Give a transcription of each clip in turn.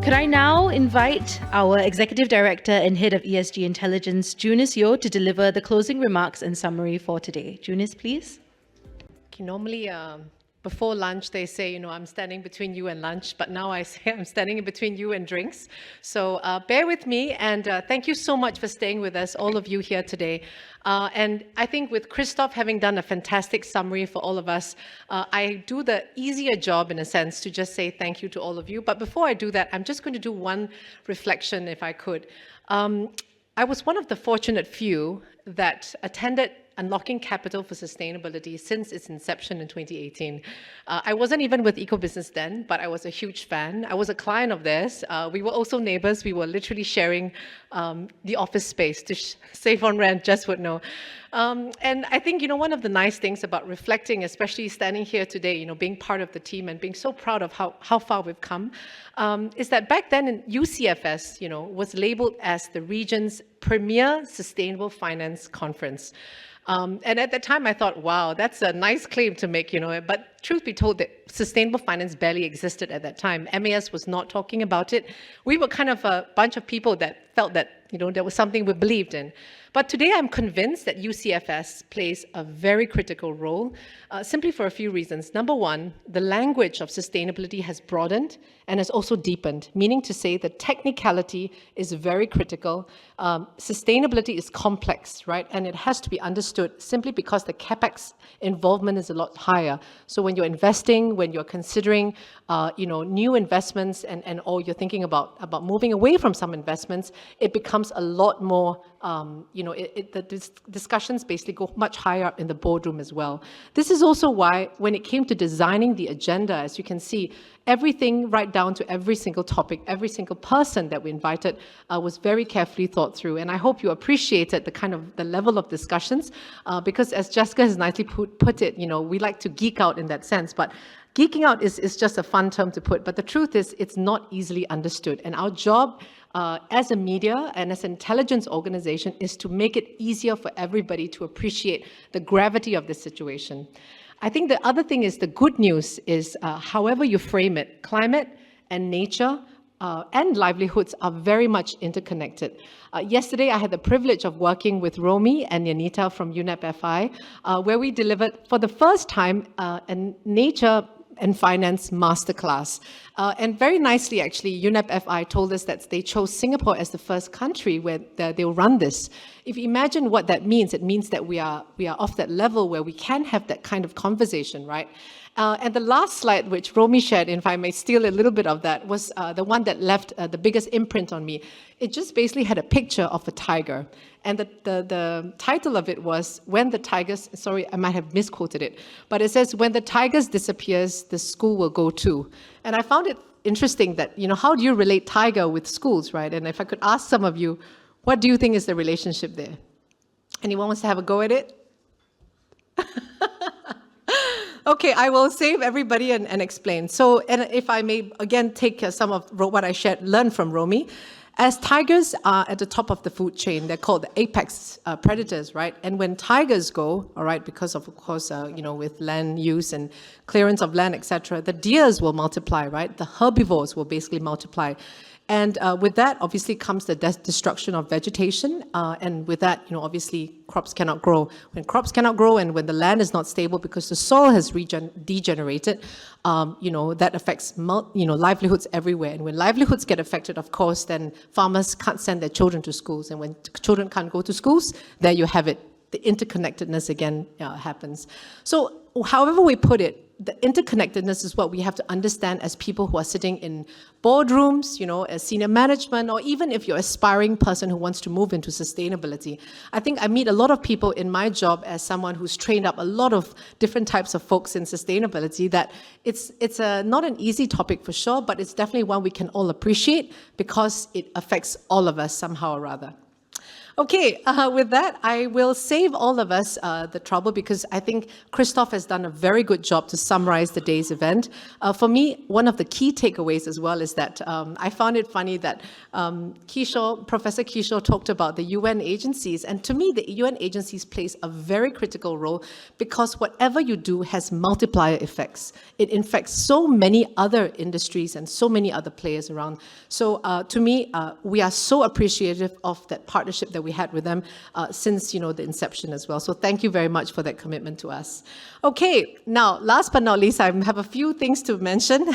Could I now invite our Executive Director and Head of ESG Intelligence, Junice Yeo, to deliver the closing remarks and summary for today. Junice, please. Okay, normally, before lunch, they say, I'm standing between you and lunch, but now I say I'm standing in between you and drinks. So bear with me, and thank you so much for staying with us, all of you here today. And I think with Christoph having done a fantastic summary for all of us, I do the easier job, in a sense, to just say thank you to all of you. But before I do that, I'm just going to do one reflection, if I could. I was one of the fortunate few that attended Unlocking Capital for Sustainability since its inception in 2018. I wasn't even with EcoBusiness then, but I was a huge fan. I was a client of theirs. We were also neighbors. We were literally sharing the office space to save on rent, just would know. And I think, one of the nice things about reflecting, especially standing here today, being part of the team and being so proud of how far we've come, is that back then in UCFS, was labeled as the region's premier sustainable finance conference. And at that time, I thought, wow, that's a nice claim to make, but truth be told, that sustainable finance barely existed at that time. MAS was not talking about it. We were kind of a bunch of people that felt that, there was something we believed in. But today, I'm convinced that UCFS plays a very critical role, simply for a few reasons. Number one, the language of sustainability has broadened and has also deepened, meaning to say the technicality is very critical. Sustainability is complex, right? And it has to be understood simply because the CapEx involvement is a lot higher. So when you're investing, when you're considering, new investments or you're thinking about moving away from some investments, it becomes a lot more, the discussions basically go much higher up in the boardroom as well. This is also why when it came to designing the agenda, as you can see, everything right down to every single topic, every single person that we invited was very carefully thought through. And I hope you appreciated the level of discussions because as Jessica has nicely put it, we like to geek out in that sense, but geeking out is just a fun term to put, but the truth is it's not easily understood. And our job as a media and as an intelligence organization is to make it easier for everybody to appreciate the gravity of this situation. I think the other thing is the good news is however you frame it, climate and nature and livelihoods are very much interconnected. Yesterday, I had the privilege of working with Romy and Yanita from UNEP FI, where we delivered for the first time a nature and finance masterclass. And very nicely, actually, UNEP FI told us that they chose Singapore as the first country where they'll run this. If you imagine what that means, it means that we are off that level where we can have that kind of conversation, right? And the last slide, which Romy shared, if I may steal a little bit of that, was the one that left the biggest imprint on me. It just basically had a picture of a tiger. And the title of it was, when the tigers, sorry, I might have misquoted it, but it says, when the tigers disappears, the school will go too. And I found it interesting that, how do you relate tiger with schools, right? And if I could ask some of you, what do you think is the relationship there? Anyone wants to have a go at it? Okay, I will save everybody and explain. So, and if I may, again, take some of what I learned from Romy. As tigers are at the top of the food chain, they're called the apex predators, right? And when tigers go, all right, because of course, with land use and clearance of land, etc., the deers will multiply, right? The herbivores will basically multiply. And with that, obviously, comes the destruction of vegetation. And with that, obviously, crops cannot grow. When crops cannot grow and when the land is not stable because the soil has degenerated, that affects, livelihoods everywhere. And when livelihoods get affected, of course, then farmers can't send their children to schools. And when children can't go to schools, there you have it. The interconnectedness again happens. So however we put it, the interconnectedness is what we have to understand as people who are sitting in boardrooms, as senior management, or even if you're an aspiring person who wants to move into sustainability. I think I meet a lot of people in my job as someone who's trained up a lot of different types of folks in sustainability that it's not an easy topic for sure, but it's definitely one we can all appreciate because it affects all of us somehow or other. Okay, with that, I will save all of us the trouble because I think Christoph has done a very good job to summarize the day's event. For me, one of the key takeaways as well is that I found it funny that Professor Kishore talked about the UN agencies. And to me, the UN agencies plays a very critical role because whatever you do has multiplier effects. It infects so many other industries and so many other players around. So to me, we are so appreciative of that partnership that we had with them since the inception as well. So thank you very much for that commitment to us. Okay, now last but not least, I have a few things to mention.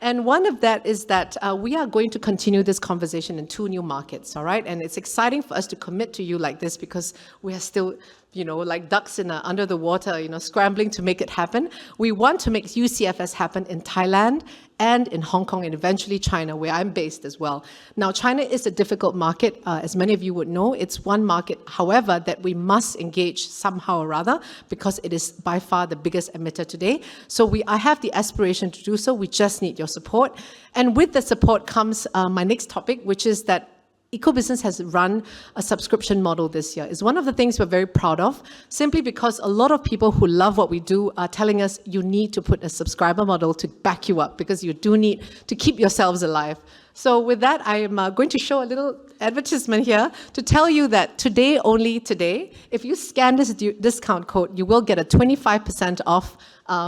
And one of that is that we are going to continue this conversation in 2 new markets, all right? And it's exciting for us to commit to you like this because we are still, like ducks under the water, scrambling to make it happen. We want to make UCFS happen in Thailand and in Hong Kong and eventually China, where I'm based as well. Now, China is a difficult market, as many of you would know. It's one market, however, that we must engage somehow or other because it is by far the biggest emitter today. So I have the aspiration to do so. We just need your support. And with the support comes my next topic, which is that Ecobusiness has run a subscription model this year. It's one of the things we're very proud of, simply because a lot of people who love what we do are telling us you need to put a subscriber model to back you up because you do need to keep yourselves alive. So with that, I am going to show a little advertisement here to tell you that today, only today, if you scan this discount code, you will get a 25% off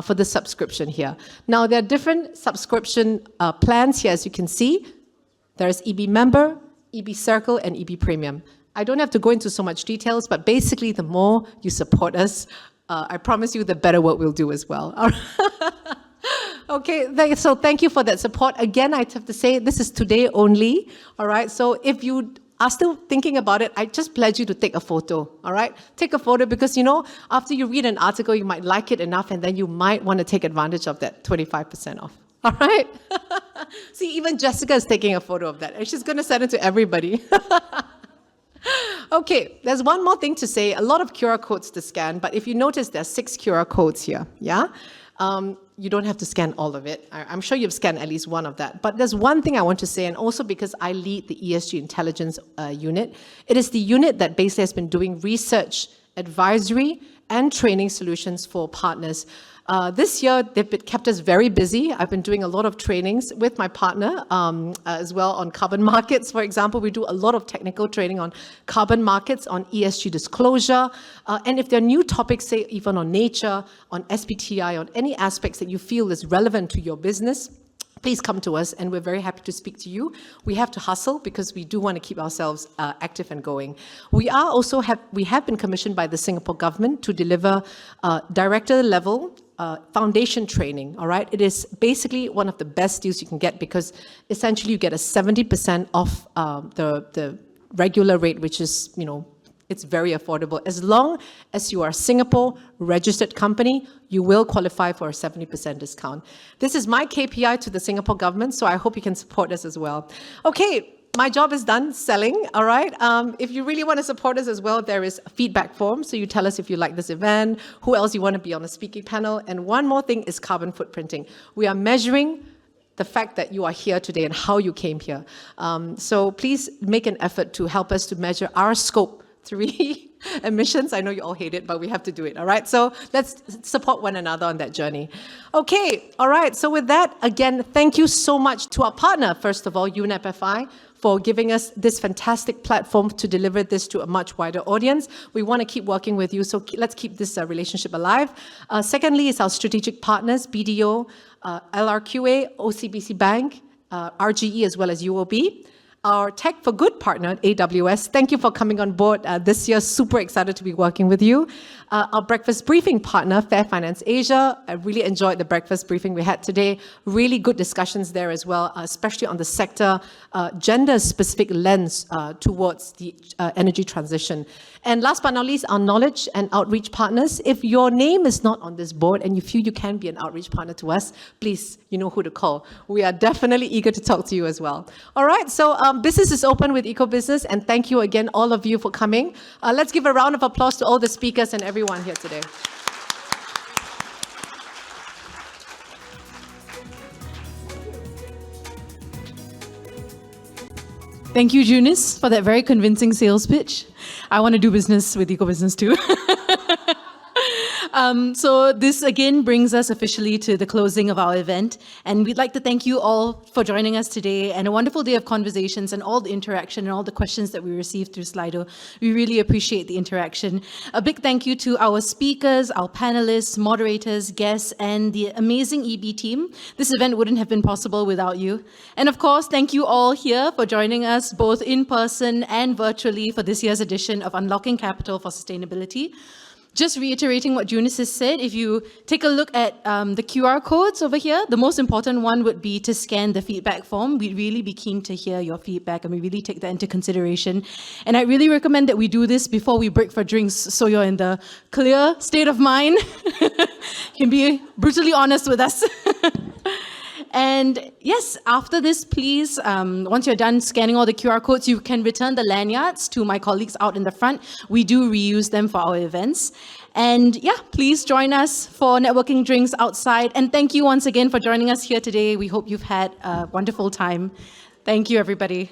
for the subscription here. Now, there are different subscription plans here, as you can see. There's EB Member, EB Circle, and EB Premium. I don't have to go into so much details, but basically the more you support us, I promise you the better work we'll do as well. Okay, so thank you for that support. Again, I have to say this is today only, all right? So if you are still thinking about it, I just pledge you to take a photo, all right? Take a photo because, after you read an article, you might like it enough and then you might want to take advantage of that 25% off. All right? See, even Jessica is taking a photo of that, and she's going to send it to everybody. Okay, there's one more thing to say. A lot of QR codes to scan, but if you notice, there are 6 QR codes here, yeah? You don't have to scan all of it. I'm sure you've scanned at least one of that. But there's one thing I want to say, and also because I lead the ESG intelligence unit. It is the unit that basically has been doing research, advisory, and training solutions for partners. This year, they've kept us very busy. I've been doing a lot of trainings with my partner as well on carbon markets. For example, we do a lot of technical training on carbon markets, on ESG disclosure. And if there are new topics, say even on nature, on SBTI, on any aspects that you feel is relevant to your business, please come to us, and we're very happy to speak to you. We have to hustle because we do want to keep ourselves active and going. We have been commissioned by the Singapore government to deliver director-level foundation training, all right? It is basically one of the best deals you can get because essentially you get a 70% off the regular rate, which is, it's very affordable. As long as you are a Singapore registered company, you will qualify for a 70% discount. This is my KPI to the Singapore government, so I hope you can support us as well. Okay, my job is done selling, all right? If you really want to support us as well, there is a feedback form. So you tell us if you like this event, who else you want to be on a speaking panel. And one more thing is carbon footprinting. We are measuring the fact that you are here today and how you came here. So please make an effort to help us to measure our scope 3 emissions. I know you all hate it, but we have to do it, all right? So let's support one another on that journey. Okay, all right. So with that, again, thank you so much to our partner, first of all, UNEP-FI, for giving us this fantastic platform to deliver this to a much wider audience. We want to keep working with you, so let's keep this relationship alive. Secondly, is our strategic partners, BDO, LRQA, OCBC Bank, RGE, as well as UOB. Our Tech for Good partner, AWS. Thank you for coming on board this year. Super excited to be working with you. Our breakfast briefing partner, Fair Finance Asia. I really enjoyed the breakfast briefing we had today. Really good discussions there as well, especially on the sector, gender-specific lens towards the energy transition. And last but not least, our knowledge and outreach partners. If your name is not on this board and you feel you can be an outreach partner to us, please, you know who to call. We are definitely eager to talk to you as well. All right, so business is open with Ecobusiness, and thank you again, all of you, for coming. Let's give a round of applause to all the speakers and everyone here today. Thank you, Junice, for that very convincing sales pitch. I want to do business with EcoBusiness too. So this again brings us officially to the closing of our event. And we'd like to thank you all for joining us today and a wonderful day of conversations and all the interaction and all the questions that we received through Slido. We really appreciate the interaction. A big thank you to our speakers, our panelists, moderators, guests, and the amazing EB team. This event wouldn't have been possible without you. And of course, thank you all here for joining us both in person and virtually for this year's edition of Unlocking Capital for Sustainability. Just reiterating what Junice has said, if you take a look at the QR codes over here, the most important one would be to scan the feedback form. We'd really be keen to hear your feedback and we really take that into consideration. And I really recommend that we do this before we break for drinks so you're in the clear state of mind. You can be brutally honest with us. And yes, after this, please, once you're done scanning all the QR codes, you can return the lanyards to my colleagues out in the front. We do reuse them for our events. And yeah, please join us for networking drinks outside. And thank you once again for joining us here today. We hope you've had a wonderful time. Thank you, everybody.